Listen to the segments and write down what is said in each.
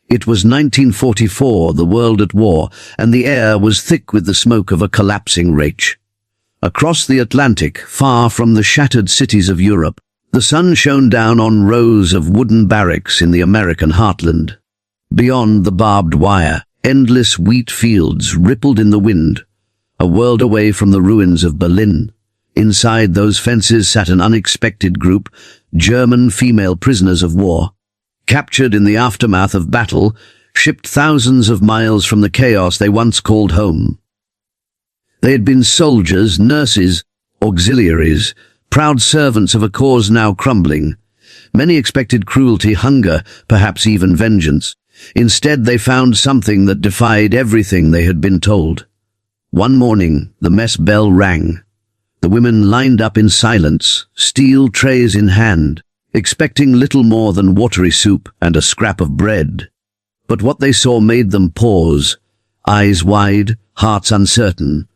It was 1944, the world at war, and the air was thick with the smoke of a collapsing Rache. Across the Atlantic, far from the shattered cities of Europe, the sun shone down on rows of wooden barracks in the American heartland. Beyond the barbed wire, endless wheat fields rippled in the wind, a world away from the ruins of Berlin. Inside those fences sat an unexpected group, German female prisoners of war. Captured in the aftermath of battle, shipped thousands of miles from the chaos they once called home. They had been soldiers, nurses, auxiliaries, proud servants of a cause now crumbling. Many expected cruelty, hunger, perhaps even vengeance. Instead, they found something that defied everything they had been told. One morning, the mess bell rang. The women lined up in silence, steel trays in hand, expecting little more than watery soup and a scrap of bread. But what they saw made them pause, eyes wide, hearts uncertain.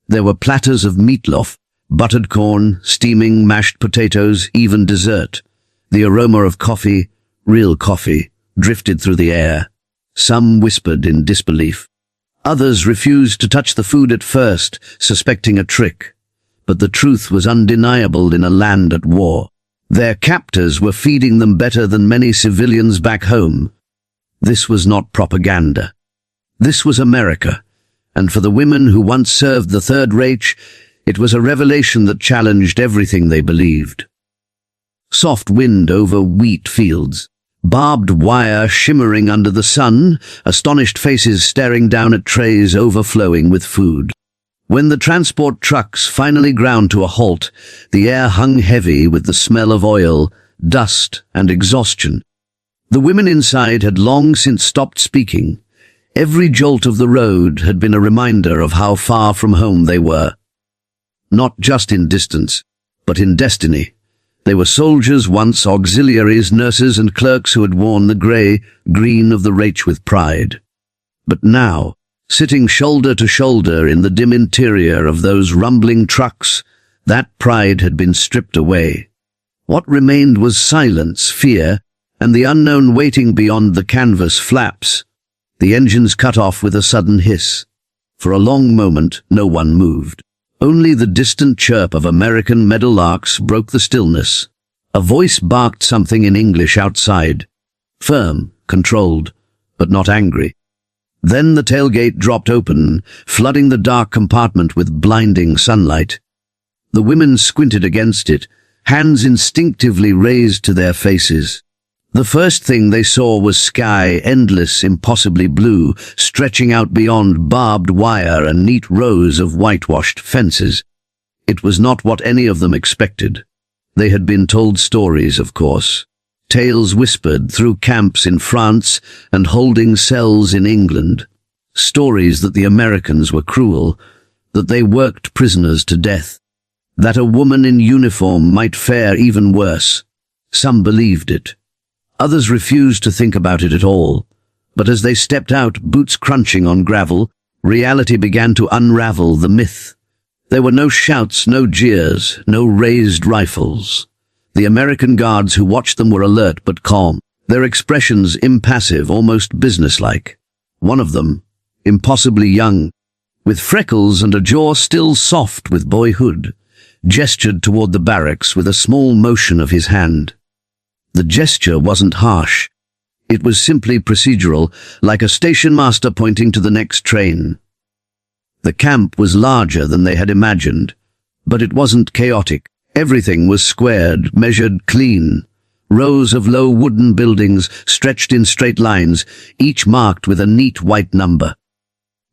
There were platters of meatloaf, buttered corn, steaming mashed potatoes, even dessert. The aroma of coffee, real coffee, drifted through the air. Some whispered in disbelief. Others refused to touch the food at first, suspecting a trick. But the truth was undeniable in a land at war. Their captors were feeding them better than many civilians back home. This was not propaganda. This was America, and for the women who once served the Third Reich, it was a revelation that challenged everything they believed. Soft wind over wheat fields, barbed wire shimmering under the sun, astonished faces staring down at trays overflowing with food. When the transport trucks finally ground to a halt, the air hung heavy with the smell of oil, dust, and exhaustion. The women inside had long since stopped speaking. Every jolt of the road had been a reminder of how far from home they were. Not just in distance, but in destiny. They were soldiers once, auxiliaries, nurses, and clerks who had worn the grey-green of the Reich with pride. But now, sitting shoulder to shoulder in the dim interior of those rumbling trucks, that pride had been stripped away. What remained was silence, fear, and the unknown waiting beyond the canvas flaps. The engines cut off with a sudden hiss. For a long moment, no one moved. Only the distant chirp of American meadowlarks broke the stillness. A voice barked something in English outside. Firm, controlled, but not angry. Then the tailgate dropped open, flooding the dark compartment with blinding sunlight. The women squinted against it, hands instinctively raised to their faces. The first thing they saw was sky, endless, impossibly blue, stretching out beyond barbed wire and neat rows of whitewashed fences. It was not what any of them expected. They had been told stories, of course. Tales whispered through camps in France and holding cells in England. Stories that the Americans were cruel, that they worked prisoners to death, that a woman in uniform might fare even worse. Some believed it. Others refused to think about it at all. But as they stepped out, boots crunching on gravel, reality began to unravel the myth. There were no shouts, no jeers, no raised rifles. The American guards who watched them were alert but calm, their expressions impassive, almost businesslike. One of them, impossibly young, with freckles and a jaw still soft with boyhood, gestured toward the barracks with a small motion of his hand. The gesture wasn't harsh. It was simply procedural, like a station master pointing to the next train. The camp was larger than they had imagined, but it wasn't chaotic. Everything was squared, measured, clean. Rows of low wooden buildings stretched in straight lines, each marked with a neat white number.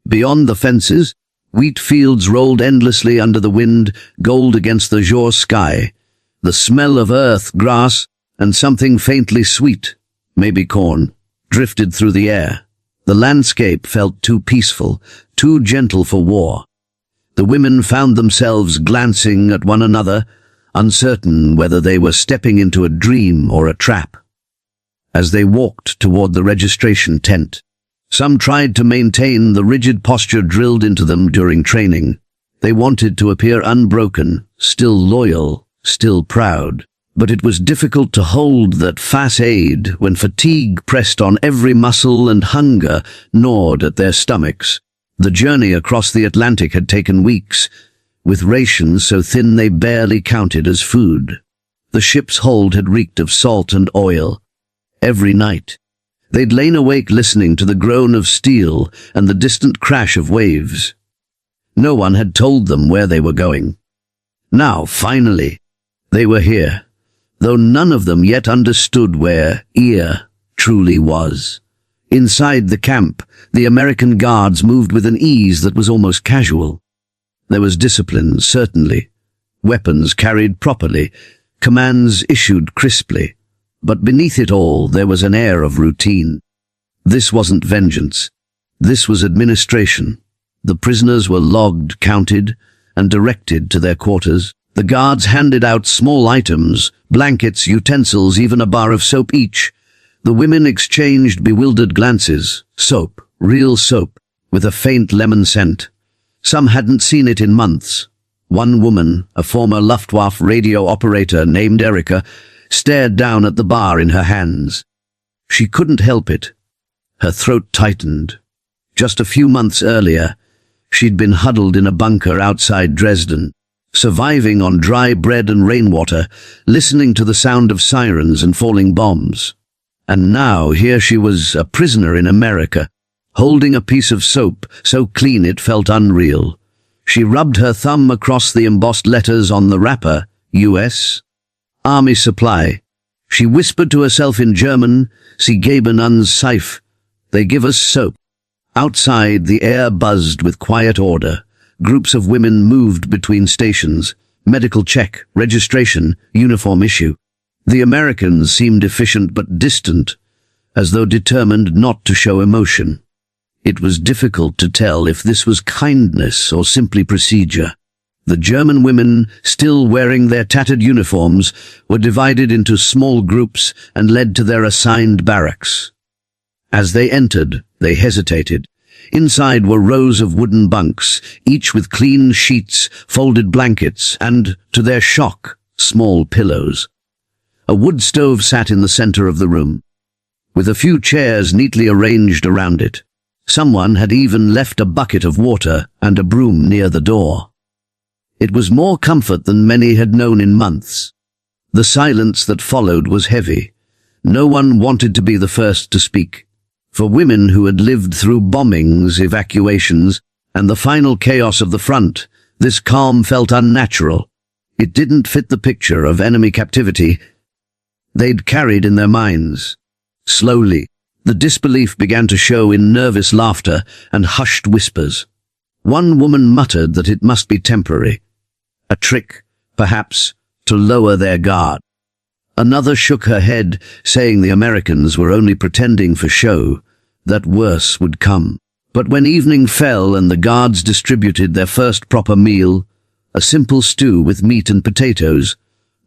Beyond the fences, wheat fields rolled endlessly under the wind, gold against the azure sky. The smell of earth, grass, and something faintly sweet, maybe corn, drifted through the air. The landscape felt too peaceful, too gentle for war. The women found themselves glancing at one another, uncertain whether they were stepping into a dream or a trap. As they walked toward the registration tent, some tried to maintain the rigid posture drilled into them during training. They wanted to appear unbroken, still loyal, still proud. But it was difficult to hold that facade when fatigue pressed on every muscle and hunger gnawed at their stomachs. The journey across the Atlantic had taken weeks, with rations so thin they barely counted as food. The ship's hold had reeked of salt and oil. Every night, they'd lain awake listening to the groan of steel and the distant crash of waves. No one had told them where they were going. Now, finally, they were here, though none of them yet understood where ear truly was. Inside the camp, the American guards moved with an ease that was almost casual. There was discipline, certainly, weapons carried properly, commands issued crisply, but beneath it all there was an air of routine. This wasn't vengeance. This was administration. The prisoners were logged, counted, and directed to their quarters. The guards handed out small items, blankets, utensils, even a bar of soap each. The women exchanged bewildered glances. Soap, real soap, with a faint lemon scent. Some hadn't seen it in months. One woman, a former Luftwaffe radio operator named Erica, stared down at the bar in her hands. She couldn't help it. Her throat tightened. Just a few months earlier, she'd been huddled in a bunker outside Dresden, surviving on dry bread and rainwater, listening to the sound of sirens and falling bombs. And now here she was, a prisoner in America, holding a piece of soap so clean it felt unreal. She rubbed her thumb across the embossed letters on the wrapper, U.S. Army Supply. She whispered to herself in German, Sie geben uns Seife. They give us soap. Outside, the air buzzed with quiet order. Groups of women moved between stations. Medical check, registration, uniform issue. The Americans seemed efficient but distant, as though determined not to show emotion. It was difficult to tell if this was kindness or simply procedure. The German women, still wearing their tattered uniforms, were divided into small groups and led to their assigned barracks. As they entered, they hesitated. Inside were rows of wooden bunks, each with clean sheets, folded blankets, and, to their shock, small pillows. A wood stove sat in the center of the room, with a few chairs neatly arranged around it. Someone had even left a bucket of water and a broom near the door. It was more comfort than many had known in months. The silence that followed was heavy. No one wanted to be the first to speak. For women who had lived through bombings, evacuations, and the final chaos of the front, this calm felt unnatural. It didn't fit the picture of enemy captivity they'd carried in their minds. Slowly, the disbelief began to show in nervous laughter and hushed whispers. One woman muttered that it must be temporary. A trick, perhaps, to lower their guard. Another shook her head, saying the Americans were only pretending for show, that worse would come. But when evening fell and the guards distributed their first proper meal, a simple stew with meat and potatoes,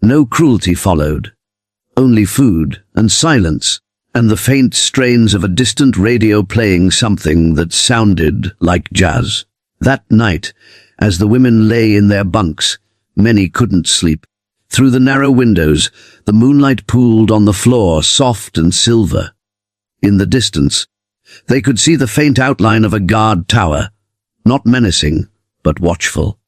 no cruelty followed. Only food and silence, and the faint strains of a distant radio playing something that sounded like jazz. That night, as the women lay in their bunks, many couldn't sleep. Through the narrow windows, the moonlight pooled on the floor, soft and silver. In the distance, they could see the faint outline of a guard tower, not menacing, but watchful.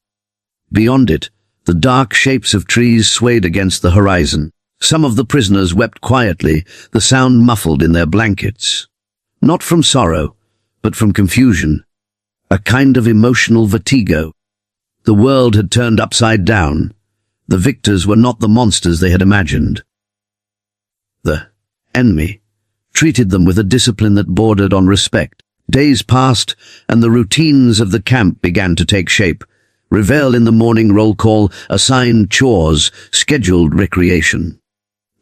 Beyond it, the dark shapes of trees swayed against the horizon. Some of the prisoners wept quietly, the sound muffled in their blankets. Not from sorrow, but from confusion. A kind of emotional vertigo. The world had turned upside down. The victors were not the monsters they had imagined. The enemy treated them with a discipline that bordered on respect. Days passed, and the routines of the camp began to take shape. Revel in the morning roll call, assigned chores, scheduled recreation.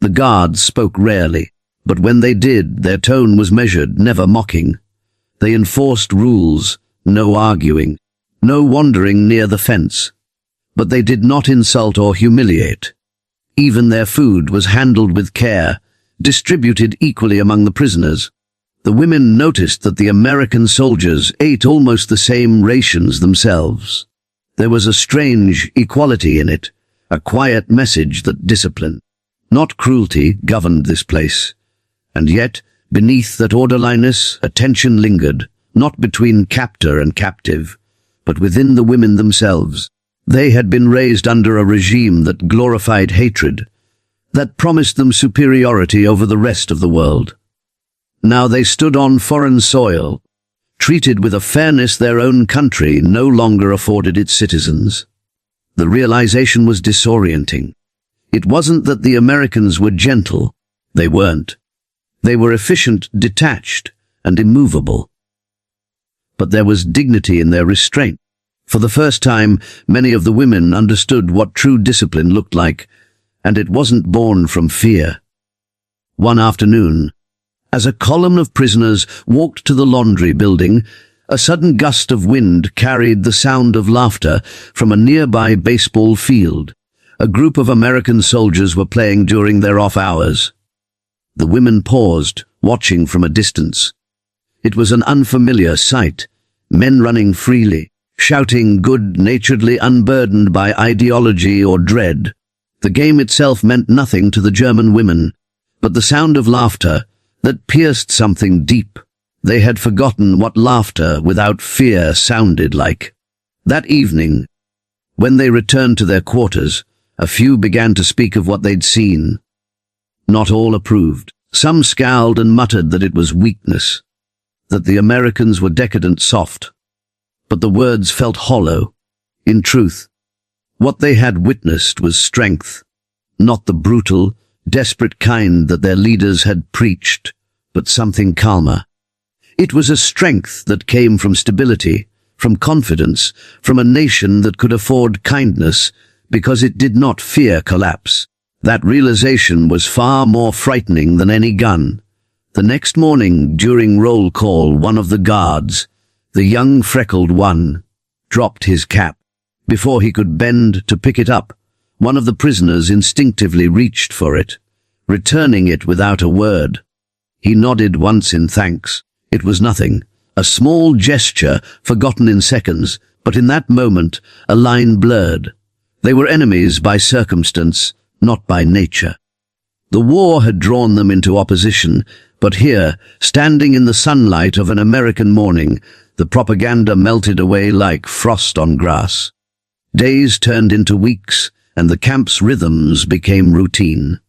The guards spoke rarely, but when they did, their tone was measured, never mocking. They enforced rules, no arguing, no wandering near the fence. But they did not insult or humiliate. Even their food was handled with care, distributed equally among the prisoners. The women noticed that the American soldiers ate almost the same rations themselves. There was a strange equality in it, a quiet message that discipline, Not cruelty governed this place. And yet, beneath that orderliness, a tension lingered, not between captor and captive, but within the women themselves. They had been raised under a regime that glorified hatred, that promised them superiority over the rest of the world. Now they stood on foreign soil, treated with a fairness their own country no longer afforded its citizens. The realization was disorienting. It wasn't that the Americans were gentle. They weren't. They were efficient, detached, and immovable. But there was dignity in their restraint. For the first time, many of the women understood what true discipline looked like, and it wasn't born from fear. One afternoon, as a column of prisoners walked to the laundry building, a sudden gust of wind carried the sound of laughter from a nearby baseball field. A group of American soldiers were playing during their off hours. The women paused, watching from a distance. It was an unfamiliar sight, men running freely, shouting good-naturedly, unburdened by ideology or dread. The game itself meant nothing to the German women, but the sound of laughter that pierced something deep. They had forgotten what laughter without fear sounded like. That evening, when they returned to their quarters, a few began to speak of what they'd seen. Not all approved. Some scowled and muttered that it was weakness, that the Americans were decadent soft. But the words felt hollow. In truth, what they had witnessed was strength, not the brutal, desperate kind that their leaders had preached, but something calmer. It was a strength that came from stability, from confidence, from a nation that could afford kindness because it did not fear collapse. That realization was far more frightening than any gun. The next morning, during roll call, one of the guards, the young freckled one, dropped his cap. Before he could bend to pick it up, one of the prisoners instinctively reached for it, returning it without a word. He nodded once in thanks. It was nothing, a small gesture forgotten in seconds, but in that moment a line blurred. They were enemies by circumstance, not by nature. The war had drawn them into opposition, but here, standing in the sunlight of an American morning, the propaganda melted away like frost on grass. Days turned into weeks, and the camp's rhythms became routine.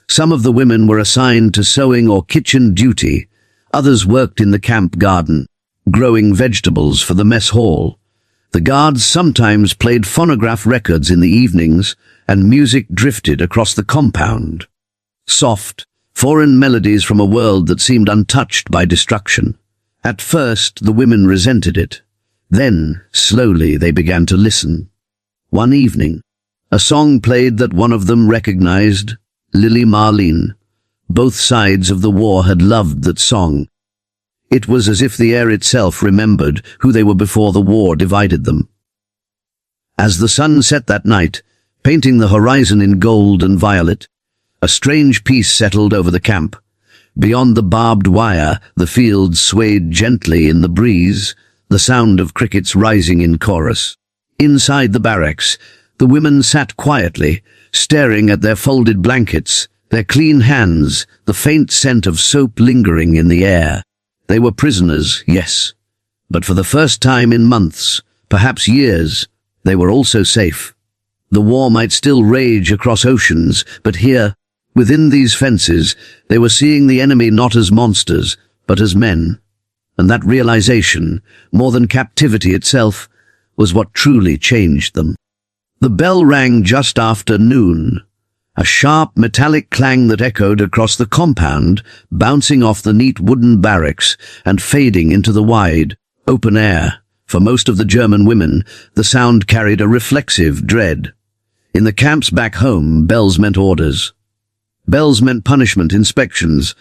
Some of the women were assigned to sewing or kitchen duty. Others worked in the camp garden, growing vegetables for the mess hall. The guards sometimes played phonograph records in the evenings, and music drifted across the compound. Soft, foreign melodies from a world that seemed untouched by destruction. At first, the women resented it. Then, slowly, they began to listen. One evening, a song played that one of them recognized, Lily Marlene. Both sides of the war had loved that song. It was as if the air itself remembered who they were before the war divided them. As the sun set that night, painting the horizon in gold and violet, a strange peace settled over the camp. Beyond the barbed wire, the fields swayed gently in the breeze, the sound of crickets rising in chorus. Inside the barracks, the women sat quietly, staring at their folded blankets, their clean hands, the faint scent of soap lingering in the air. They were prisoners, yes, but for the first time in months, perhaps years, they were also safe. The war might still rage across oceans, but here, within these fences, they were seeing the enemy not as monsters, but as men. And that realization, more than captivity itself, was what truly changed them. The bell rang just after noon, a sharp metallic clang that echoed across the compound, bouncing off the neat wooden barracks and fading into the wide, open air. For most of the German women, the sound carried a reflexive dread. In the camps back home, bells meant orders. Bells meant punishment, inspections,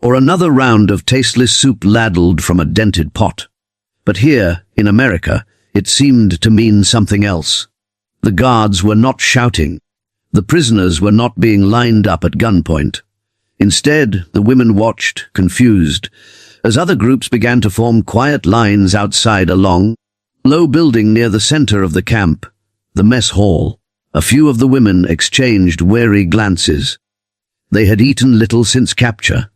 or another round of tasteless soup ladled from a dented pot. But here, in America, it seemed to mean something else. The guards were not shouting. The prisoners were not being lined up at gunpoint. Instead, the women watched, confused, as other groups began to form quiet lines outside a long, low building near the center of the camp, the mess hall. A few of the women exchanged wary glances. They had eaten little since capture.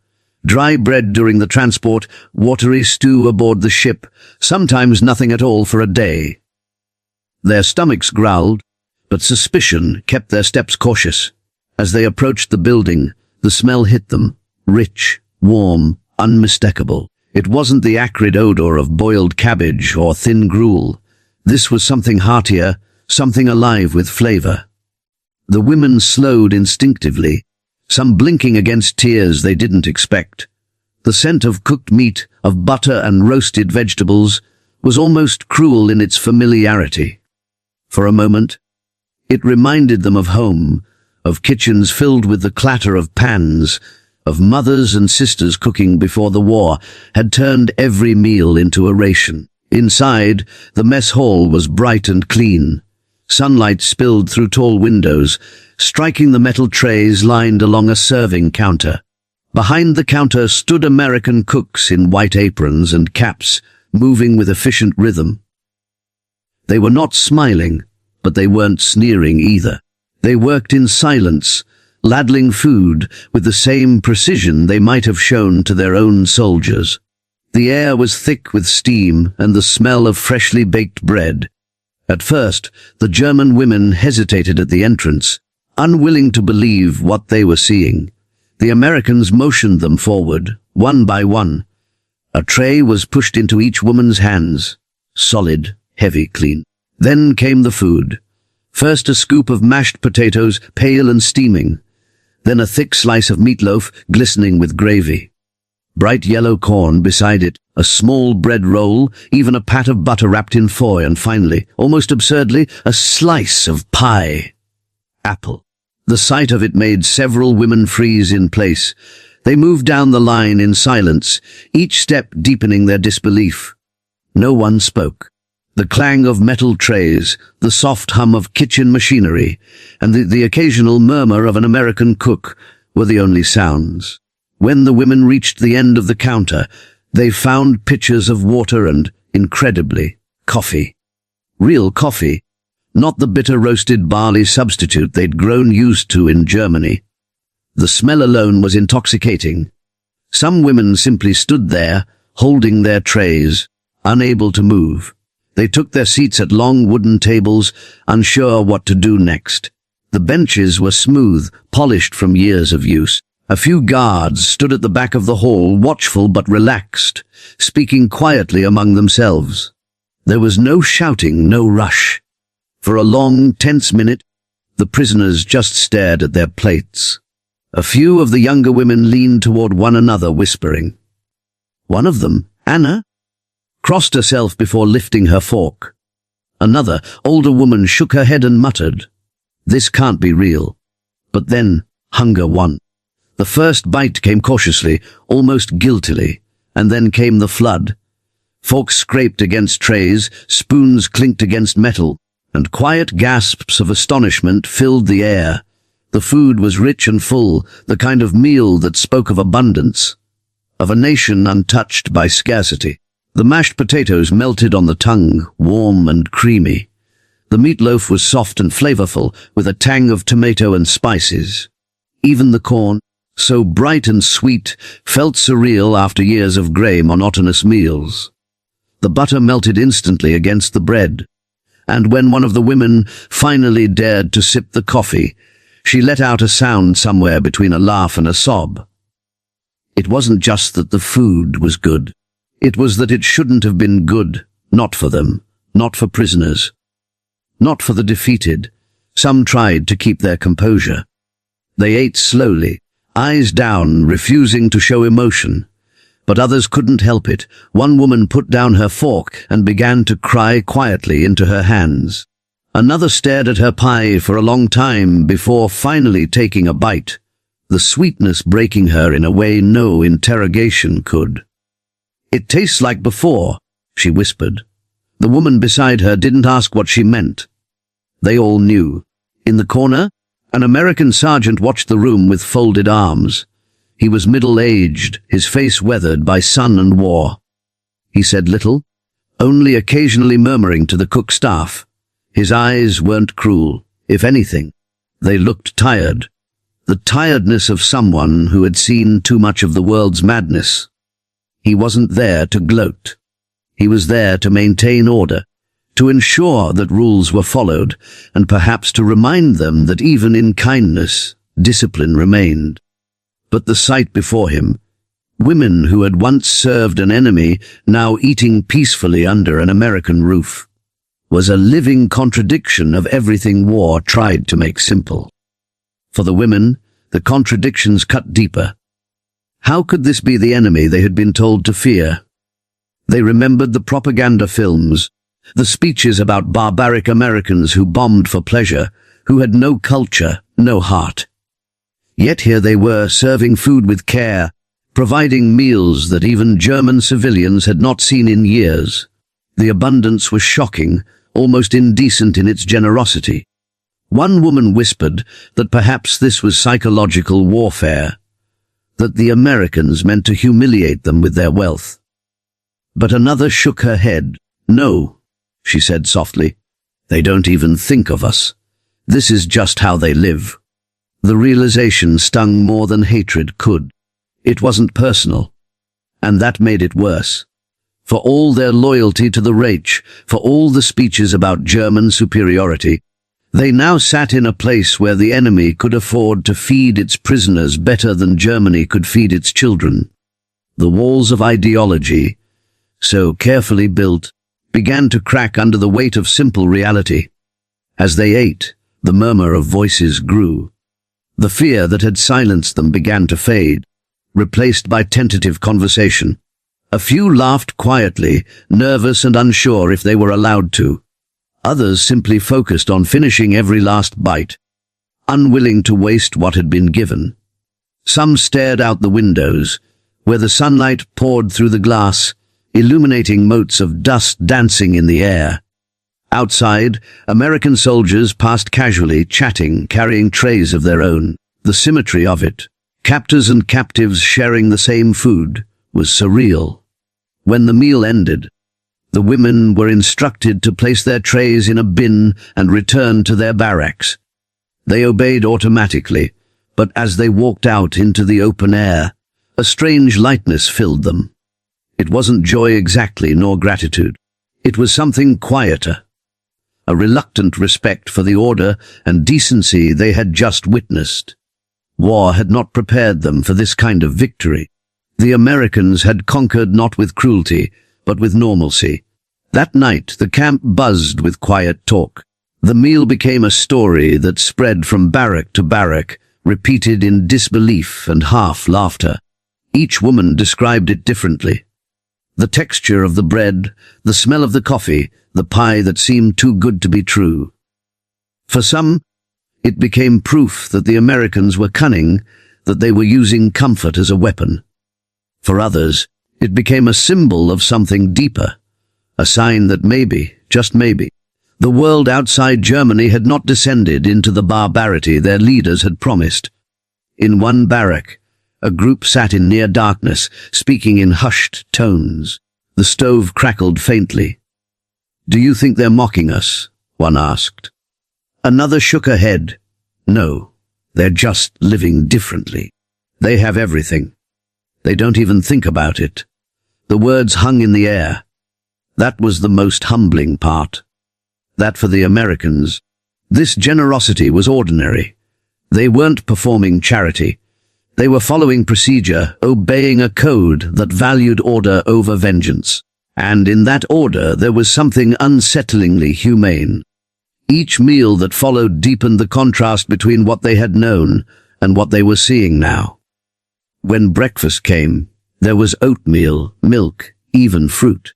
Dry bread during the transport, watery stew aboard the ship, sometimes nothing at all for a day. Their stomachs growled, but suspicion kept their steps cautious. As they approached the building, the smell hit them, rich, warm, unmistakable. It wasn't the acrid odor of boiled cabbage or thin gruel. This was something heartier, something alive with flavor. The women slowed instinctively, some blinking against tears they didn't expect. The scent of cooked meat, of butter and roasted vegetables, was almost cruel in its familiarity. For a moment, it reminded them of home, of kitchens filled with the clatter of pans, of mothers and sisters cooking before the war had turned every meal into a ration. Inside, the mess hall was bright and clean. Sunlight spilled through tall windows, striking the metal trays lined along a serving counter. Behind the counter stood American cooks in white aprons and caps, moving with efficient rhythm. They were not smiling, but they weren't sneering either. They worked in silence, ladling food with the same precision they might have shown to their own soldiers. The air was thick with steam and the smell of freshly baked bread. At first, the German women hesitated at the entrance, unwilling to believe what they were seeing. The Americans motioned them forward, one by one. A tray was pushed into each woman's hands, solid, heavy, clean. Then came the food. First a scoop of mashed potatoes, pale and steaming. Then a thick slice of meatloaf, glistening with gravy. Bright yellow corn beside it, a small bread roll, even a pat of butter wrapped in foil, and finally, almost absurdly, a slice of pie. Apple. The sight of it made several women freeze in place. They moved down the line in silence, each step deepening their disbelief. No one spoke. The clang of metal trays, the soft hum of kitchen machinery, and the occasional murmur of an American cook were the only sounds. When the women reached the end of the counter, they found pitchers of water and, incredibly, coffee. Real coffee, not the bitter roasted barley substitute they'd grown used to in Germany. The smell alone was intoxicating. Some women simply stood there, holding their trays, unable to move. They took their seats at long wooden tables, unsure what to do next. The benches were smooth, polished from years of use. A few guards stood at the back of the hall, watchful but relaxed, speaking quietly among themselves. There was no shouting, no rush. For a long, tense minute, the prisoners just stared at their plates. A few of the younger women leaned toward one another, whispering. One of them, Anna, crossed herself before lifting her fork. Another, older woman, shook her head and muttered, "This can't be real." But then, hunger won. The first bite came cautiously, almost guiltily, and then came the flood. Forks scraped against trays, spoons clinked against metal, and quiet gasps of astonishment filled the air. The food was rich and full, the kind of meal that spoke of abundance, of a nation untouched by scarcity. The mashed potatoes melted on the tongue, warm and creamy. The meatloaf was soft and flavorful, with a tang of tomato and spices. Even the corn, so bright and sweet, felt surreal after years of grey, monotonous meals. The butter melted instantly against the bread, and when one of the women finally dared to sip the coffee, she let out a sound somewhere between a laugh and a sob. It wasn't just that the food was good. It was that it shouldn't have been good, not for them, not for prisoners, not for the defeated. Some tried to keep their composure. They ate slowly, eyes down, refusing to show emotion. But others couldn't help it. One woman put down her fork and began to cry quietly into her hands. Another stared at her pie for a long time before finally taking a bite, the sweetness breaking her in a way no interrogation could. "It tastes like before," she whispered. The woman beside her didn't ask what she meant. They all knew. In the corner, an American sergeant watched the room with folded arms. He was middle-aged, his face weathered by sun and war. He said little, only occasionally murmuring to the cook staff. His eyes weren't cruel. If anything, they looked tired. the tiredness of someone who had seen too much of the world's madness. He wasn't there to gloat. He was there to maintain order, to ensure that rules were followed, and perhaps to remind them that even in kindness, discipline remained. But the sight before him, women who had once served an enemy now eating peacefully under an American roof, was a living contradiction of everything war tried to make simple. For the women, the contradictions cut deeper. How could this be the enemy they had been told to fear? They remembered the propaganda films, the speeches about barbaric Americans who bombed for pleasure, who had no culture, no heart. Yet here they were, serving food with care, providing meals that even German civilians had not seen in years. The abundance was shocking, almost indecent in its generosity. One woman whispered that perhaps this was psychological warfare, that the Americans meant to humiliate them with their wealth. But another shook her head. "No," she said softly. "They don't even think of us. This is just how they live." The realization stung more than hatred could. It wasn't personal, and that made it worse. For all their loyalty to the Reich, for all the speeches about German superiority, they now sat in a place where the enemy could afford to feed its prisoners better than Germany could feed its children. The walls of ideology, so carefully built, began to crack under the weight of simple reality. As they ate, the murmur of voices grew. The fear that had silenced them began to fade, replaced by tentative conversation. A few laughed quietly, nervous and unsure if they were allowed to. Others simply focused on finishing every last bite, unwilling to waste what had been given. Some stared out the windows, where the sunlight poured through the glass, illuminating motes of dust dancing in the air. Outside, American soldiers passed casually, chatting, carrying trays of their own. The symmetry of it, captors and captives sharing the same food, was surreal. When the meal ended, the women were instructed to place their trays in a bin and return to their barracks. They obeyed automatically, but as they walked out into the open air, a strange lightness filled them. It wasn't joy exactly, nor gratitude. It was something quieter. A reluctant respect for the order and decency they had just witnessed. War had not prepared them for this kind of victory. The Americans had conquered not with cruelty, but with normalcy. That night, the camp buzzed with quiet talk. The meal became a story that spread from barrack to barrack, repeated in disbelief and half laughter. Each woman described it differently. The texture of the bread, the smell of the coffee, the pie that seemed too good to be true. For some, it became proof that the Americans were cunning, that they were using comfort as a weapon. For others, it became a symbol of something deeper, a sign that maybe, just maybe, the world outside Germany had not descended into the barbarity their leaders had promised. In one barrack, a group sat in near darkness, speaking in hushed tones. The stove crackled faintly. "Do you think they're mocking us?" one asked. Another shook her head. "No, they're just living differently. They have everything. They don't even think about it." The words hung in the air. That was the most humbling part. That for the Americans, this generosity was ordinary. They weren't performing charity. They were following procedure, obeying a code that valued order over vengeance. And in that order there was something unsettlingly humane. Each meal that followed deepened the contrast between what they had known and what they were seeing now. When breakfast came, there was oatmeal, milk, even fruit.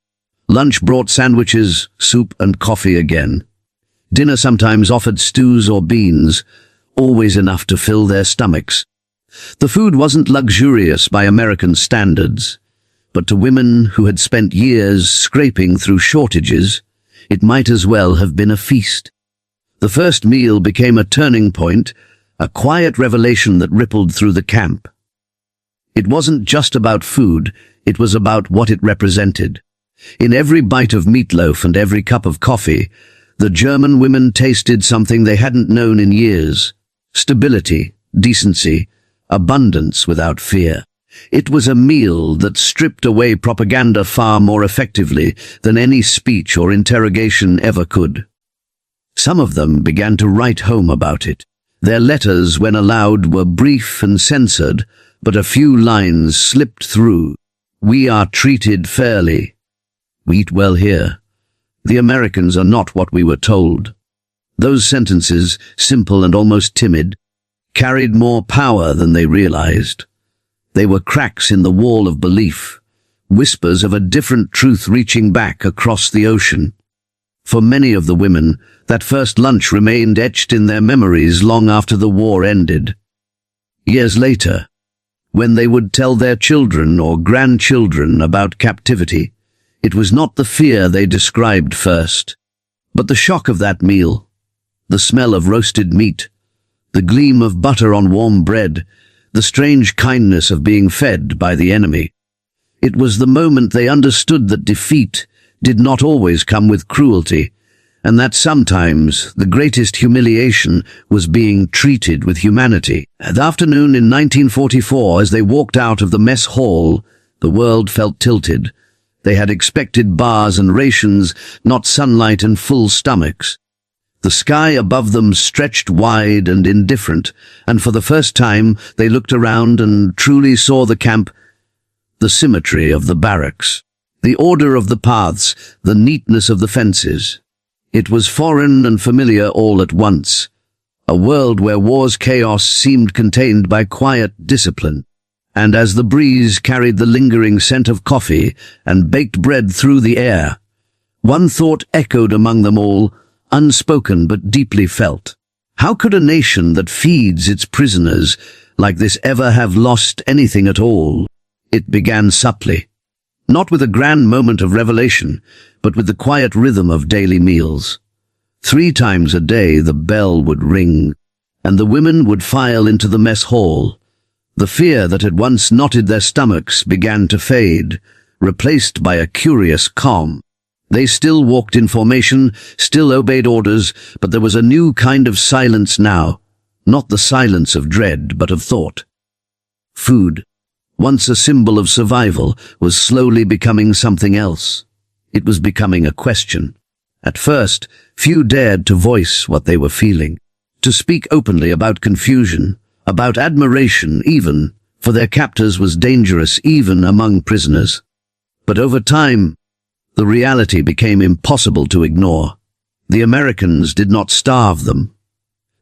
Lunch brought sandwiches, soup and coffee again. Dinner sometimes offered stews or beans, always enough to fill their stomachs. The food wasn't luxurious by American standards, but to women who had spent years scraping through shortages, it might as well have been a feast. The first meal became a turning point, a quiet revelation that rippled through the camp. It wasn't just about food, it was about what it represented. In every bite of meatloaf and every cup of coffee, the German women tasted something they hadn't known in years: stability, decency, abundance without fear. It was a meal that stripped away propaganda far more effectively than any speech or interrogation ever could. Some of them began to write home about it. Their letters, when allowed, were brief and censored, but a few lines slipped through. "We are treated fairly. We eat well here. The Americans are not what we were told." Those sentences, simple and almost timid, carried more power than they realized. They were cracks in the wall of belief, whispers of a different truth reaching back across the ocean. For many of the women, that first lunch remained etched in their memories long after the war ended. Years later, when they would tell their children or grandchildren about captivity, it was not the fear they described first, but the shock of that meal, the smell of roasted meat, the gleam of butter on warm bread, the strange kindness of being fed by the enemy. It was the moment they understood that defeat did not always come with cruelty, and that sometimes the greatest humiliation was being treated with humanity. That afternoon in 1944, as they walked out of the mess hall, the world felt tilted. They had expected bars and rations, not sunlight and full stomachs. The sky above them stretched wide and indifferent, and for the first time they looked around and truly saw the camp, the symmetry of the barracks, the order of the paths, the neatness of the fences. It was foreign and familiar all at once, a world where war's chaos seemed contained by quiet discipline. And as the breeze carried the lingering scent of coffee and baked bread through the air, one thought echoed among them all, unspoken but deeply felt. How could a nation that feeds its prisoners like this ever have lost anything at all? It began subtly, not with a grand moment of revelation, but with the quiet rhythm of daily meals. 3 times a day the bell would ring, and the women would file into the mess hall. The fear that had once knotted their stomachs began to fade, replaced by a curious calm. They still walked in formation, still obeyed orders, but there was a new kind of silence now, not the silence of dread, but of thought. Food, once a symbol of survival, was slowly becoming something else. It was becoming a question. At first, few dared to voice what they were feeling, to speak openly about confusion, about admiration even, for their captors was dangerous even among prisoners. But over time, the reality became impossible to ignore. The Americans did not starve them.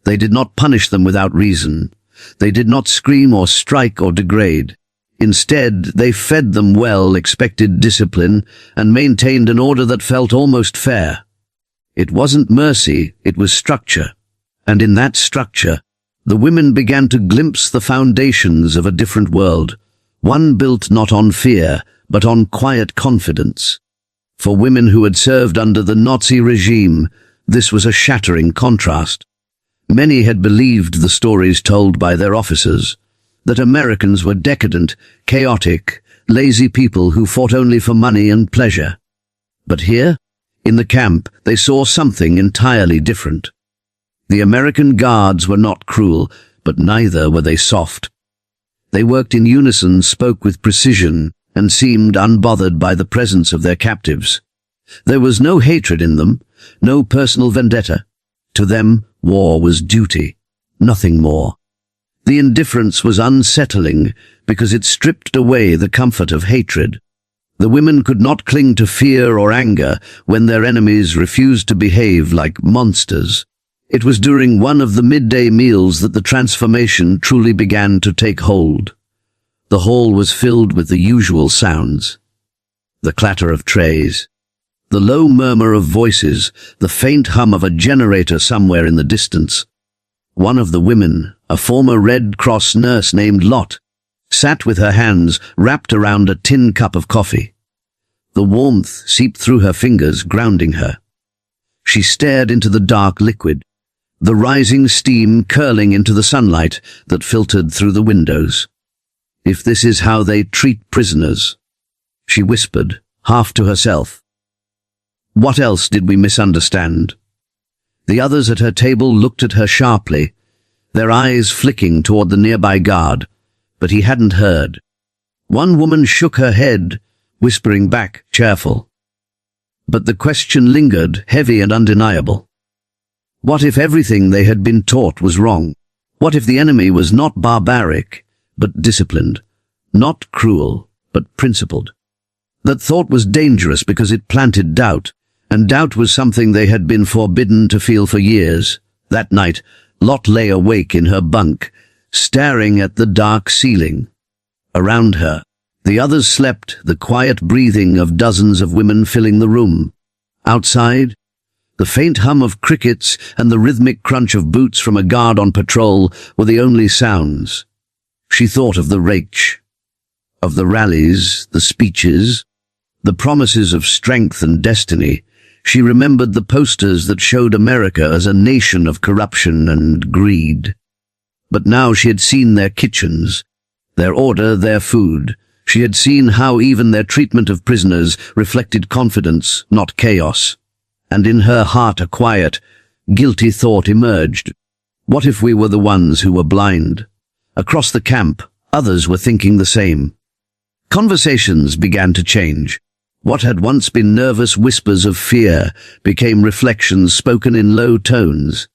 They did not punish them without reason. They did not scream or strike or degrade. Instead, they fed them well, expected discipline, and maintained an order that felt almost fair. It wasn't mercy, it was structure. And in that structure, the women began to glimpse the foundations of a different world, one built not on fear, but on quiet confidence. For women who had served under the Nazi regime, this was a shattering contrast. Many had believed the stories told by their officers, that Americans were decadent, chaotic, lazy people who fought only for money and pleasure. But here, in the camp, they saw something entirely different. The American guards were not cruel, but neither were they soft. They worked in unison, spoke with precision, and seemed unbothered by the presence of their captives. There was no hatred in them, no personal vendetta. To them, war was duty, nothing more. The indifference was unsettling because it stripped away the comfort of hatred. The women could not cling to fear or anger when their enemies refused to behave like monsters. It was during one of the midday meals that the transformation truly began to take hold. The hall was filled with the usual sounds. The clatter of trays, the low murmur of voices, the faint hum of a generator somewhere in the distance. One of the women, a former Red Cross nurse named Lot, sat with her hands wrapped around a tin cup of coffee. The warmth seeped through her fingers, grounding her. She stared into the dark liquid, the rising steam curling into the sunlight that filtered through the windows. "If this is how they treat prisoners," she whispered, half to herself. What else did we misunderstand? The others at her table looked at her sharply, their eyes flicking toward the nearby guard, but he hadn't heard. One woman shook her head, whispering back, "Cheerful." But the question lingered, heavy and undeniable. What if everything they had been taught was wrong? What if the enemy was not barbaric, but disciplined? Not cruel, but principled? That thought was dangerous because it planted doubt, and doubt was something they had been forbidden to feel for years. That night, Lot lay awake in her bunk, staring at the dark ceiling. Around her, the others slept, the quiet breathing of dozens of women filling the room. Outside, the faint hum of crickets and the rhythmic crunch of boots from a guard on patrol were the only sounds. She thought of the Rache, of the rallies, the speeches, the promises of strength and destiny. She remembered the posters that showed America as a nation of corruption and greed. But now she had seen their kitchens, their order, their food. She had seen how even their treatment of prisoners reflected confidence, not chaos. And in her heart a quiet, guilty thought emerged. What if we were the ones who were blind? Across the camp, others were thinking the same. Conversations began to change. What had once been nervous whispers of fear became reflections spoken in low tones.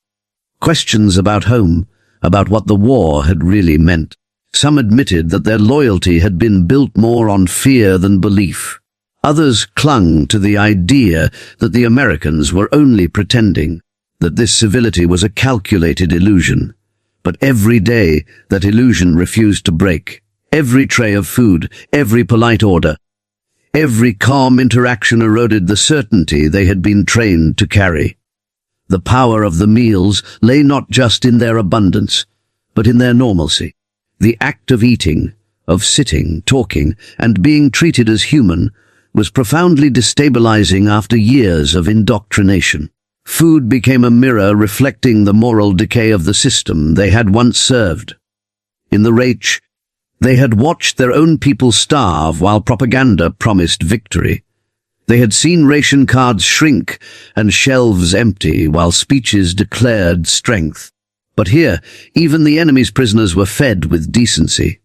Questions about home, about what the war had really meant. Some admitted that their loyalty had been built more on fear than belief. Others clung to the idea that the Americans were only pretending, that this civility was a calculated illusion. But every day that illusion refused to break. Every tray of food, every polite order, every calm interaction eroded the certainty they had been trained to carry. The power of the meals lay not just in their abundance, but in their normalcy. The act of eating, of sitting, talking, and being treated as human was profoundly destabilizing after years of indoctrination. Food became a mirror reflecting the moral decay of the system they had once served. In the Rache, they had watched their own people starve while propaganda promised victory. They had seen ration cards shrink and shelves empty while speeches declared strength. But here, even the enemy's prisoners were fed with decency.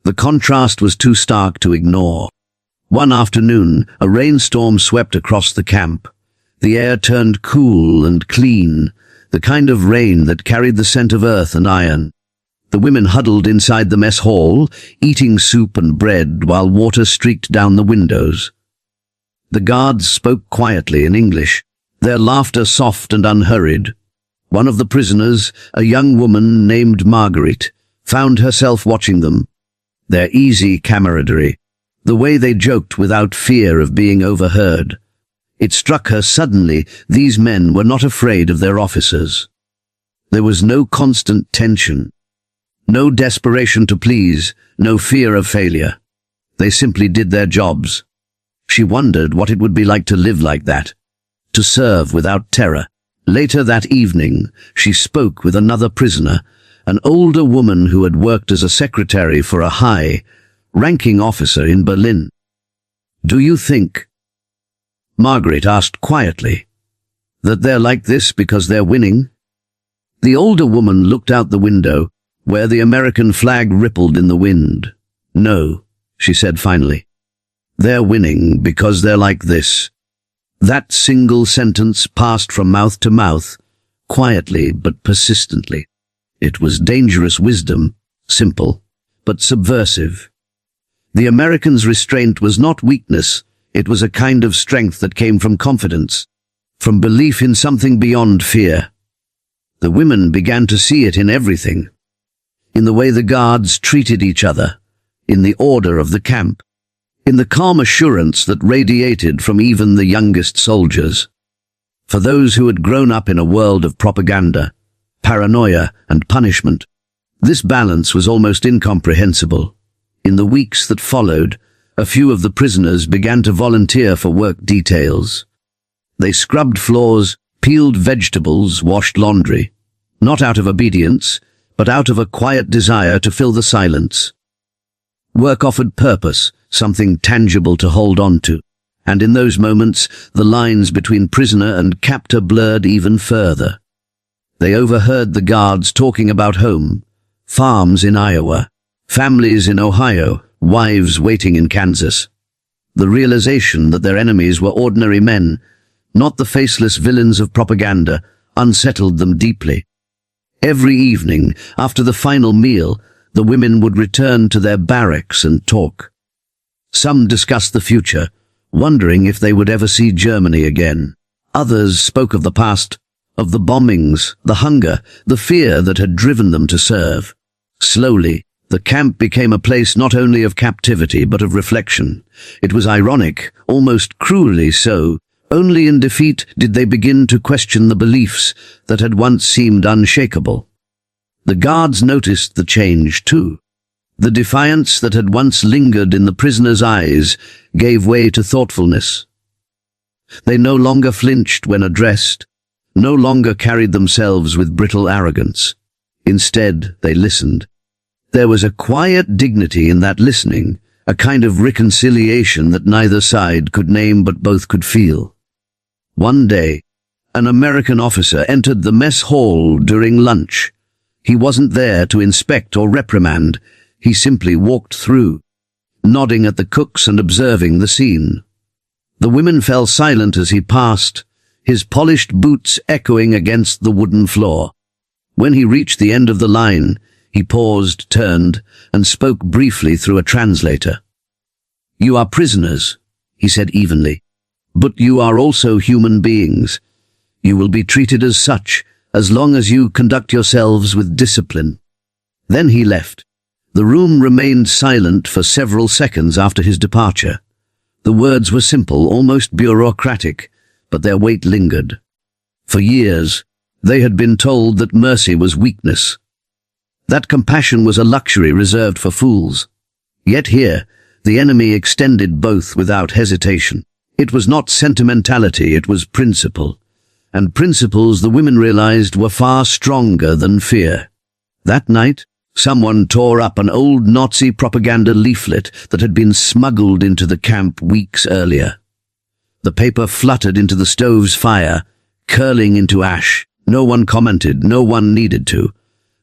The contrast was too stark to ignore. One afternoon, a rainstorm swept across the camp. The air turned cool and clean, the kind of rain that carried the scent of earth and iron. The women huddled inside the mess hall, eating soup and bread while water streaked down the windows. The guards spoke quietly in English, their laughter soft and unhurried. One of the prisoners, a young woman named Marguerite, found herself watching them. Their easy camaraderie, the way they joked without fear of being overheard. It struck her suddenly these men were not afraid of their officers. There was no constant tension. No desperation to please, no fear of failure. They simply did their jobs. She wondered what it would be like to live like that, to serve without terror. Later that evening, she spoke with another prisoner, an older woman who had worked as a secretary for a high-ranking officer in Berlin. "Do you think," Margaret asked quietly, "that they're like this because they're winning?" The older woman looked out the window, where the American flag rippled in the wind. "No," she said finally. "They're winning because they're like this." That single sentence passed from mouth to mouth, quietly but persistently. It was dangerous wisdom, simple, but subversive. The Americans' restraint was not weakness, it was a kind of strength that came from confidence, from belief in something beyond fear. The women began to see it in everything. In the way the guards treated each other, in the order of the camp, in the calm assurance that radiated from even the youngest soldiers. For those who had grown up in a world of propaganda, paranoia, and punishment, this balance was almost incomprehensible. In the weeks that followed, a few of the prisoners began to volunteer for work details. They scrubbed floors, peeled vegetables, washed laundry, not out of obedience, but out of a quiet desire to fill the silence. Work offered purpose, something tangible to hold on to, and in those moments the lines between prisoner and captor blurred even further. They overheard the guards talking about home, farms in Iowa, families in Ohio, wives waiting in Kansas. The realization that their enemies were ordinary men, not the faceless villains of propaganda, unsettled them deeply. Every evening, after the final meal, the women would return to their barracks and talk. Some discussed the future, wondering if they would ever see Germany again. Others spoke of the past, of the bombings, the hunger, the fear that had driven them to serve. Slowly, the camp became a place not only of captivity but of reflection. It was ironic, almost cruelly so. Only in defeat did they begin to question the beliefs that had once seemed unshakable. The guards noticed the change too. The defiance that had once lingered in the prisoners' eyes gave way to thoughtfulness. They no longer flinched when addressed, no longer carried themselves with brittle arrogance. Instead, they listened. There was a quiet dignity in that listening, a kind of reconciliation that neither side could name but both could feel. One day, an American officer entered the mess hall during lunch. He wasn't there to inspect or reprimand. He simply walked through, nodding at the cooks and observing the scene. The women fell silent as he passed, his polished boots echoing against the wooden floor. When he reached the end of the line, he paused, turned, and spoke briefly through a translator. "You are prisoners," he said evenly, "but you are also human beings. You will be treated as such, as long as you conduct yourselves with discipline." Then he left. The room remained silent for several seconds after his departure. The words were simple, almost bureaucratic, but their weight lingered. For years, they had been told that mercy was weakness, that compassion was a luxury reserved for fools. Yet here, the enemy extended both without hesitation. It was not sentimentality, it was principle. And principles, the women realized, were far stronger than fear. That night, someone tore up an old Nazi propaganda leaflet that had been smuggled into the camp weeks earlier. The paper fluttered into the stove's fire, curling into ash. No one commented, no one needed to.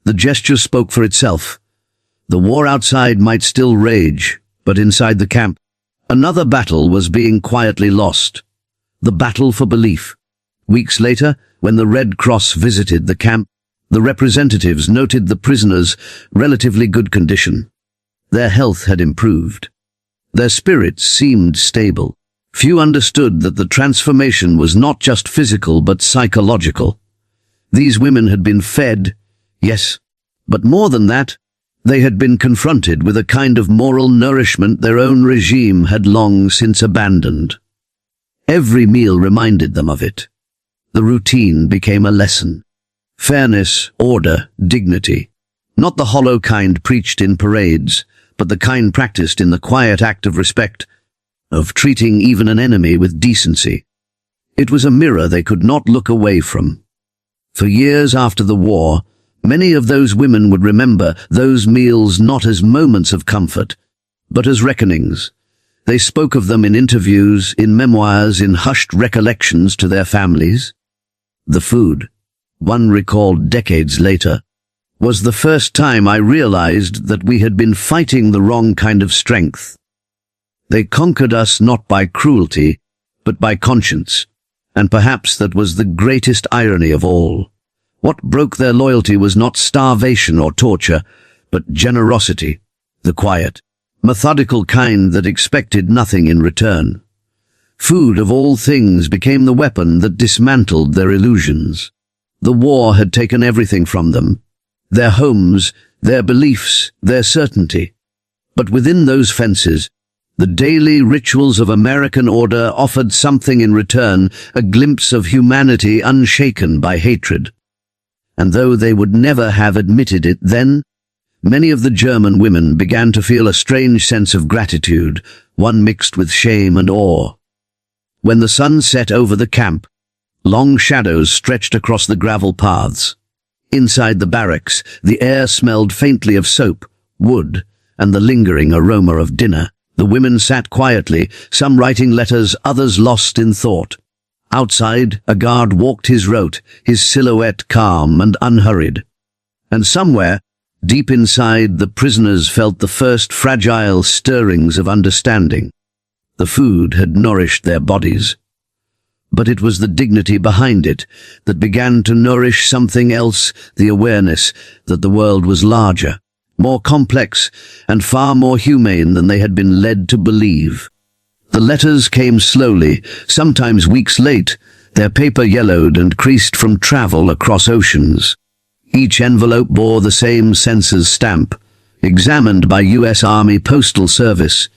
The gesture spoke for itself. The war outside might still rage, but inside the camp, another battle was being quietly lost. The battle for belief. Weeks later, when the Red Cross visited the camp, the representatives noted the prisoners' relatively good condition. Their health had improved. Their spirits seemed stable. Few understood that the transformation was not just physical but psychological. These women had been fed, yes, but more than that, they had been confronted with a kind of moral nourishment their own regime had long since abandoned. Every meal reminded them of it. The routine became a lesson. Fairness, order, dignity. Not the hollow kind preached in parades, but the kind practiced in the quiet act of respect, of treating even an enemy with decency. It was a mirror they could not look away from. For years after the war, many of those women would remember those meals not as moments of comfort, but as reckonings. They spoke of them in interviews, in memoirs, in hushed recollections to their families. The food, one recalled decades later, was the first time I realized that we had been fighting the wrong kind of strength. They conquered us not by cruelty, but by conscience, and perhaps that was the greatest irony of all. What broke their loyalty was not starvation or torture, but generosity, the quiet, methodical kind that expected nothing in return. Food, of all things, became the weapon that dismantled their illusions. The war had taken everything from them, their homes, their beliefs, their certainty. But within those fences, the daily rituals of American order offered something in return, a glimpse of humanity unshaken by hatred. And though they would never have admitted it then, many of the German women began to feel a strange sense of gratitude, one mixed with shame and awe. When the sun set over the camp, long shadows stretched across the gravel paths. Inside the barracks, the air smelled faintly of soap, wood, and the lingering aroma of dinner. The women sat quietly, some writing letters, others lost in thought. Outside, a guard walked his rote, his silhouette calm and unhurried. And somewhere, deep inside, the prisoners felt the first fragile stirrings of understanding. The food had nourished their bodies, but it was the dignity behind it that began to nourish something else, the awareness that the world was larger, more complex, and far more humane than they had been led to believe. The letters came slowly, sometimes weeks late, their paper yellowed and creased from travel across oceans. Each envelope bore the same census stamp, examined by U.S. Army Postal Service,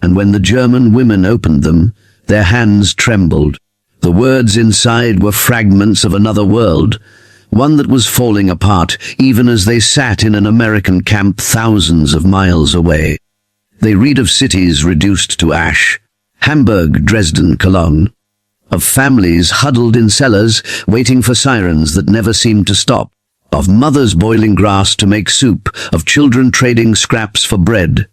and when the German women opened them, their hands trembled. The words inside were fragments of another world, one that was falling apart even as they sat in an American camp thousands of miles away. They read of cities reduced to ash, Hamburg, Dresden, Cologne, of families huddled in cellars waiting for sirens that never seemed to stop, of mothers boiling grass to make soup, of children trading scraps for bread.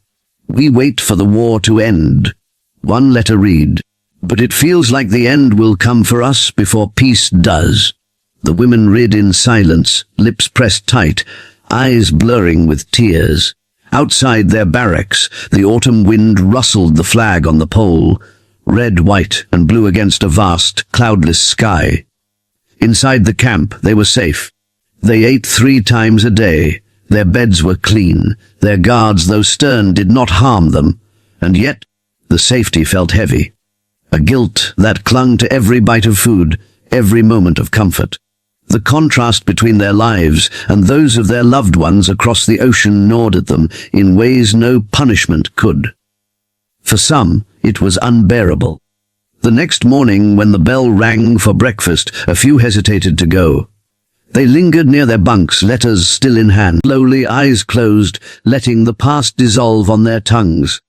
We wait for the war to end. One letter read, but it feels like the end will come for us before peace does. The women read in silence, lips pressed tight, eyes blurring with tears. Outside their barracks, the autumn wind rustled the flag on the pole, red, white, and blue against a vast, cloudless sky. Inside the camp, they were safe. They ate 3 times a day. Their beds were clean. Their guards, though stern, did not harm them. And yet, the safety felt heavy. A guilt that clung to every bite of food, every moment of comfort. The contrast between their lives and those of their loved ones across the ocean gnawed at them in ways no punishment could. For some, it was unbearable. The next morning, when the bell rang for breakfast, a few hesitated to go. They lingered near their bunks, letters still in hand, slowly, eyes closed, letting the past dissolve on their tongues.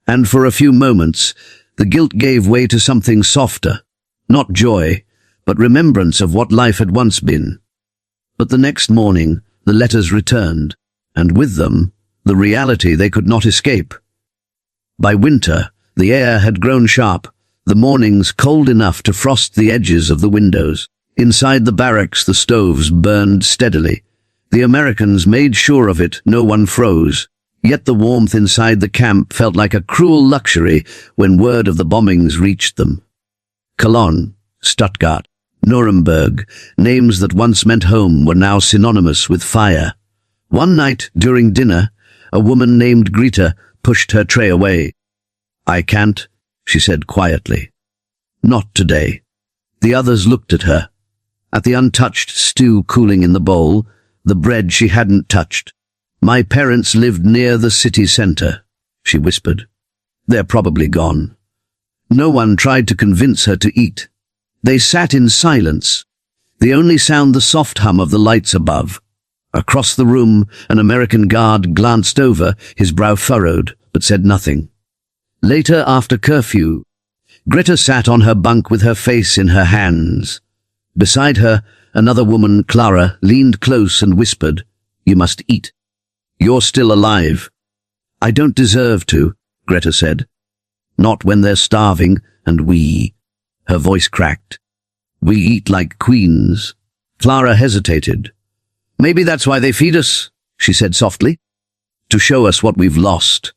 And for a few moments, the guilt gave way to something softer, not joy, but remembrance of what life had once been. But the next morning, the letters returned, and with them, the reality they could not escape. By winter, the air had grown sharp, the mornings cold enough to frost the edges of the windows. Inside the barracks, the stoves burned steadily. The Americans made sure of it, no one froze. Yet the warmth inside the camp felt like a cruel luxury when word of the bombings reached them. Cologne, Stuttgart, Nuremberg, names that once meant home were now synonymous with fire. One night, during dinner, a woman named Greta pushed her tray away. "I can't," she said quietly. "Not today." The others looked at her, at the untouched stew cooling in the bowl, the bread she hadn't touched. "My parents lived near the city center," she whispered. "They're probably gone." No one tried to convince her to eat. They sat in silence, the only sound the soft hum of the lights above. Across the room, an American guard glanced over, his brow furrowed, but said nothing. Later, after curfew, Greta sat on her bunk with her face in her hands. Beside her, another woman, Clara, leaned close and whispered, "You must eat. You're still alive." "I don't deserve to," Greta said. "Not when they're starving, and we—" Her voice cracked. "We eat like queens." Clara hesitated. "Maybe that's why they feed us," she said softly. "To show us what we've lost,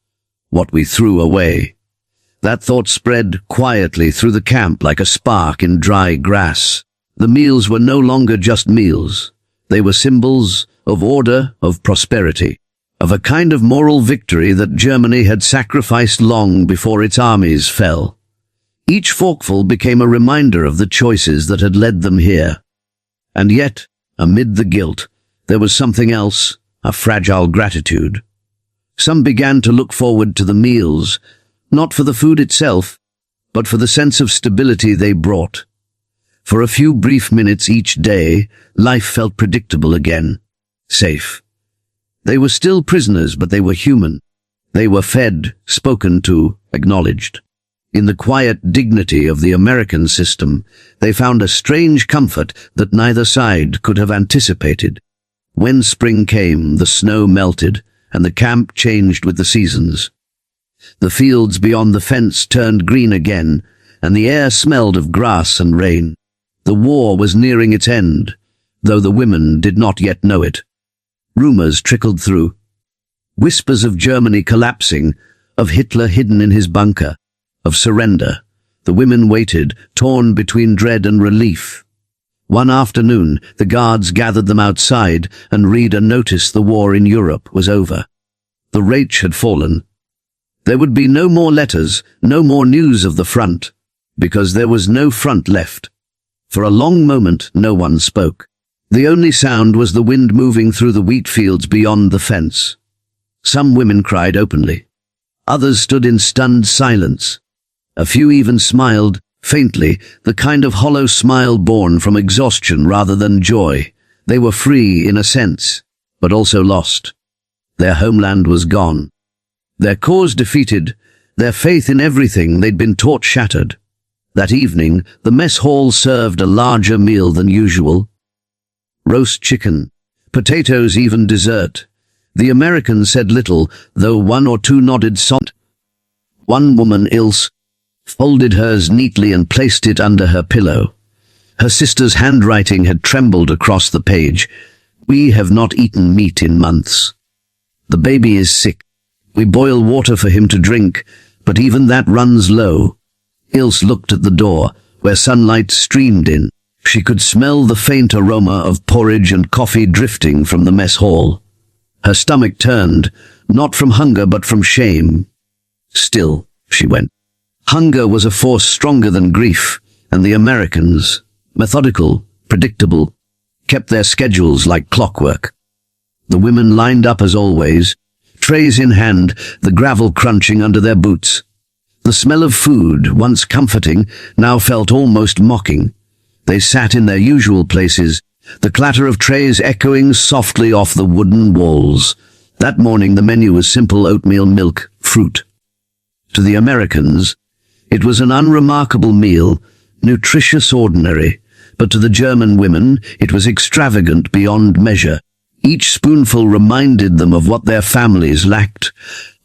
what we threw away." That thought spread quietly through the camp like a spark in dry grass. The meals were no longer just meals. They were symbols of order, of prosperity, of a kind of moral victory that Germany had sacrificed long before its armies fell. Each forkful became a reminder of the choices that had led them here. And yet, amid the guilt, there was something else, a fragile gratitude. Some began to look forward to the meals, not for the food itself, but for the sense of stability they brought. For a few brief minutes each day, life felt predictable again, safe. They were still prisoners, but they were human. They were fed, spoken to, acknowledged. In the quiet dignity of the American system, they found a strange comfort that neither side could have anticipated. When spring came, the snow melted, and the camp changed with the seasons. The fields beyond the fence turned green again, and the air smelled of grass and rain. The war was nearing its end, though the women did not yet know it. Rumors trickled through. Whispers of Germany collapsing, of Hitler hidden in his bunker, of surrender. The women waited, torn between dread and relief. One afternoon, the guards gathered them outside, and Rita noticed the war in Europe was over. The Reich had fallen. There would be no more letters, no more news of the front, because there was no front left. For a long moment, no one spoke. The only sound was the wind moving through the wheat fields beyond the fence. Some women cried openly. Others stood in stunned silence. A few even smiled, faintly, the kind of hollow smile born from exhaustion rather than joy. They were free in a sense, but also lost. Their homeland was gone. Their cause defeated, their faith in everything they'd been taught shattered. That evening, the mess hall served a larger meal than usual. Roast chicken, potatoes, even dessert. The Americans said little, though one or two nodded solemnly. One woman, Ilse, folded hers neatly and placed it under her pillow. Her sister's handwriting had trembled across the page. "We have not eaten meat in months. The baby is sick. We boil water for him to drink, but even that runs low." Ilse looked at the door, where sunlight streamed in. She could smell the faint aroma of porridge and coffee drifting from the mess hall. Her stomach turned, not from hunger but from shame. Still, she went. Hunger was a force stronger than grief, and the Americans, methodical, predictable, kept their schedules like clockwork. The women lined up as always, trays in hand, the gravel crunching under their boots. The smell of food, once comforting, now felt almost mocking. They sat in their usual places, the clatter of trays echoing softly off the wooden walls. That morning the menu was simple: oatmeal, milk, fruit. To the Americans, it was an unremarkable meal, nutritious, ordinary, but to the German women it was extravagant beyond measure. Each spoonful reminded them of what their families lacked,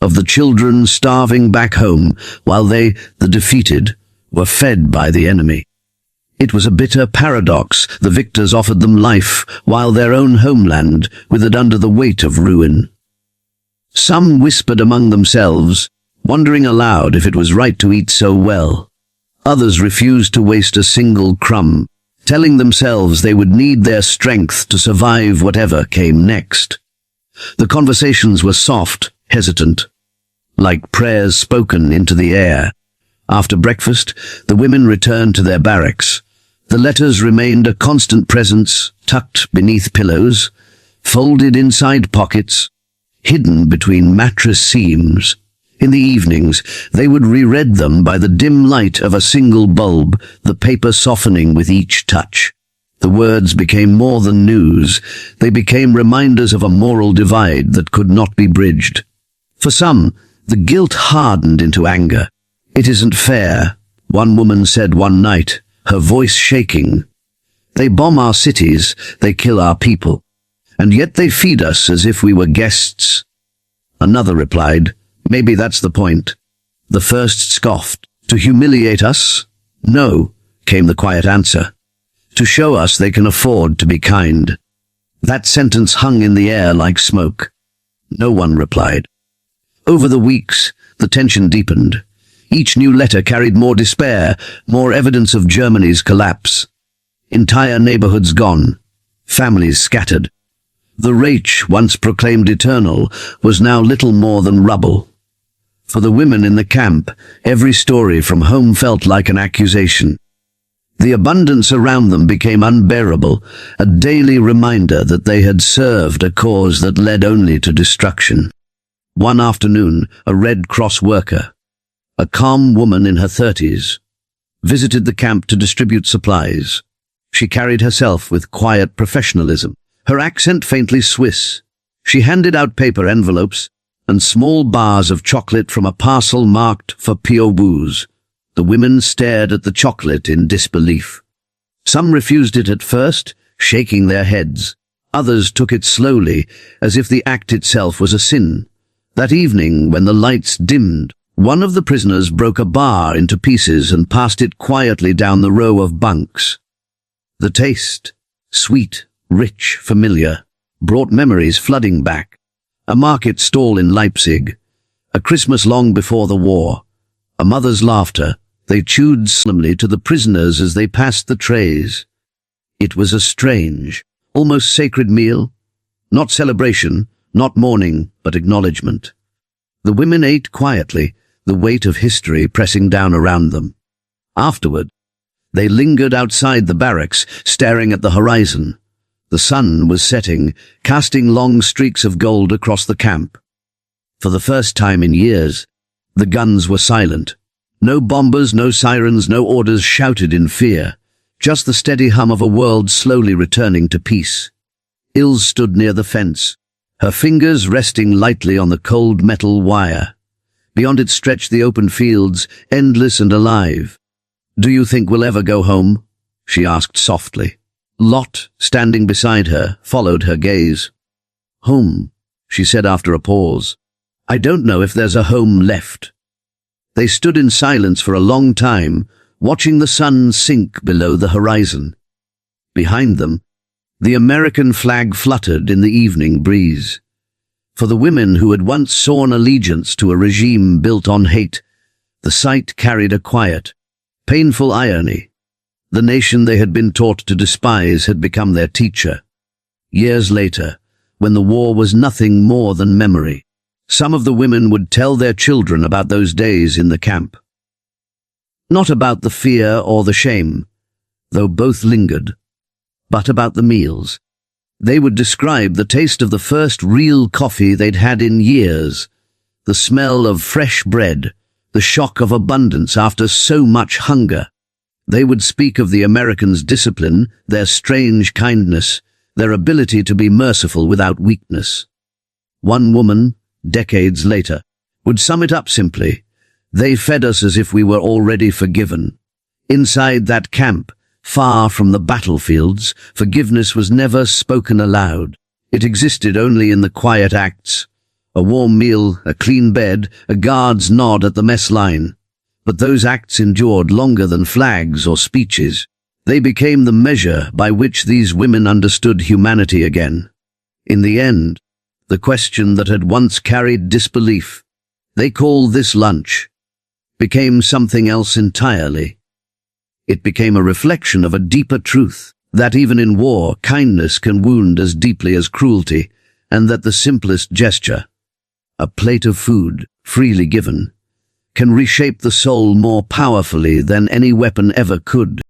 of the children starving back home, while they, the defeated, were fed by the enemy. It was a bitter paradox. The victors offered them life, while their own homeland withered under the weight of ruin. Some whispered among themselves, wondering aloud if it was right to eat so well. Others refused to waste a single crumb, telling themselves they would need their strength to survive whatever came next. The conversations were soft, hesitant, like prayers spoken into the air. After breakfast, the women returned to their barracks. The letters remained a constant presence, tucked beneath pillows, folded inside pockets, hidden between mattress seams. In the evenings, they would reread them by the dim light of a single bulb, the paper softening with each touch. The words became more than news. They became reminders of a moral divide that could not be bridged. For some, the guilt hardened into anger. "It isn't fair," one woman said one night, her voice shaking. "They bomb our cities, they kill our people, and yet they feed us as if we were guests." Another replied, "Maybe that's the point." The first scoffed. "To humiliate us?" "No," came the quiet answer. "To show us they can afford to be kind." That sentence hung in the air like smoke. No one replied. Over the weeks, the tension deepened. Each new letter carried more despair, more evidence of Germany's collapse. Entire neighborhoods gone, families scattered. The Reich, once proclaimed eternal, was now little more than rubble. For the women in the camp, every story from home felt like an accusation. The abundance around them became unbearable, a daily reminder that they had served a cause that led only to destruction. One afternoon, a Red Cross worker, a calm woman in her 30s, visited the camp to distribute supplies. She carried herself with quiet professionalism, her accent faintly Swiss. She handed out paper envelopes and small bars of chocolate from a parcel marked for POWs. The women stared at the chocolate in disbelief. Some refused it at first, shaking their heads. Others took it slowly, as if the act itself was a sin. That evening, when the lights dimmed, One of the prisoners broke a bar into pieces and passed it quietly down the row of bunks. The taste, sweet, rich, familiar, brought memories flooding back. A market stall in Leipzig, a Christmas long before the war, a mother's laughter. They chewed solemnly to the prisoners as they passed the trays. It was a strange, almost sacred meal. Not celebration, not mourning, but acknowledgement. The women ate quietly, the weight of history pressing down around them. Afterward, they lingered outside the barracks, staring at the horizon. The sun was setting, casting long streaks of gold across the camp. For the first time in years, the guns were silent. No bombers, no sirens, no orders shouted in fear. Just the steady hum of a world slowly returning to peace. Ilse stood near the fence, her fingers resting lightly on the cold metal wire. Beyond it stretched the open fields, endless and alive. "Do you think we'll ever go home?" she asked softly. Lot, standing beside her, followed her gaze. "Home," she said after a pause. "I don't know if there's a home left." They stood in silence for a long time, watching the sun sink below the horizon. Behind them, the American flag fluttered in the evening breeze. For the women who had once sworn allegiance to a regime built on hate, the sight carried a quiet, painful irony. The nation they had been taught to despise had become their teacher. Years later, when the war was nothing more than memory, some of the women would tell their children about those days in the camp. Not about the fear or the shame, though both lingered, but about the meals. They would describe the taste of the first real coffee they'd had in years, the smell of fresh bread, the shock of abundance after so much hunger. They would speak of the Americans' discipline, their strange kindness, their ability to be merciful without weakness. One woman, decades later, would sum it up simply: "They fed us as if we were already forgiven." Inside that camp, far from the battlefields, forgiveness was never spoken aloud. It existed only in the quiet acts. A warm meal, a clean bed, a guard's nod at the mess line. But those acts endured longer than flags or speeches. They became the measure by which these women understood humanity again. In the end, the question that had once carried disbelief, "They call this lunch," became something else entirely. It became a reflection of a deeper truth, that even in war, kindness can wound as deeply as cruelty, and that the simplest gesture, a plate of food, freely given, can reshape the soul more powerfully than any weapon ever could.